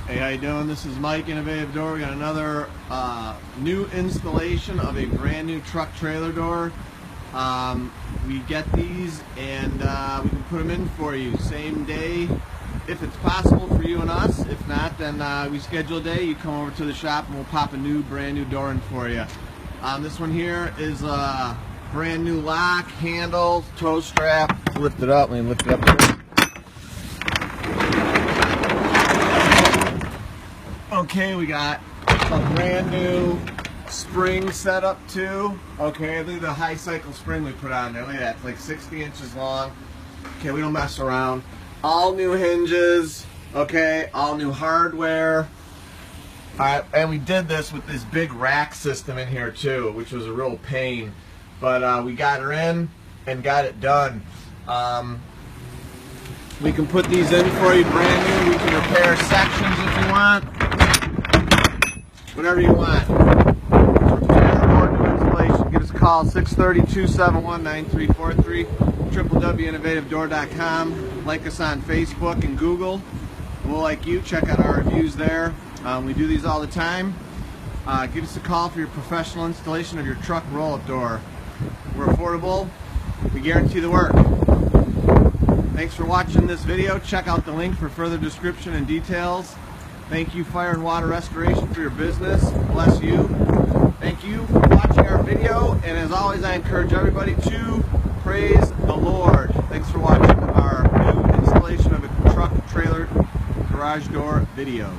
Hey, how you doing? This is Mike, Innovative Door. We got another new installation of a brand new truck trailer door. We get these and we can put them in for you same day if it's possible for you and us. If not, then we schedule a day. You come over to the shop and we'll pop a brand new door in for you. This one here is a brand new lock, handle, toe strap. Lift it up. Let me lift it up. Okay, we got a brand new spring setup too. Okay, look at the high cycle spring we put on there. Look at that, it's like 60 inches long. Okay, we don't mess around. All new hinges, okay, all new hardware. Alright, and we did this with this big rack system in here too, which was a real pain. But we got her in and got it done. We can put these in for you brand new. We can repair sections if you want. Whatever you want. Repair or new installation. Give us a call, 630-271-9343, www.innovativedoor.com. Like us on Facebook and Google. We'll like you. Check out our reviews there. We do these all the time. Give us a call for your professional installation of your truck roll-up door. We're affordable. We guarantee the work. Thanks for watching this video. Check out the link for further description and details. Thank you, Fire and Water Restoration, for your business. Bless you. Thank you for watching our video. And as always, I encourage everybody to praise the Lord. Thanks for watching our new installation of a truck trailer garage door video.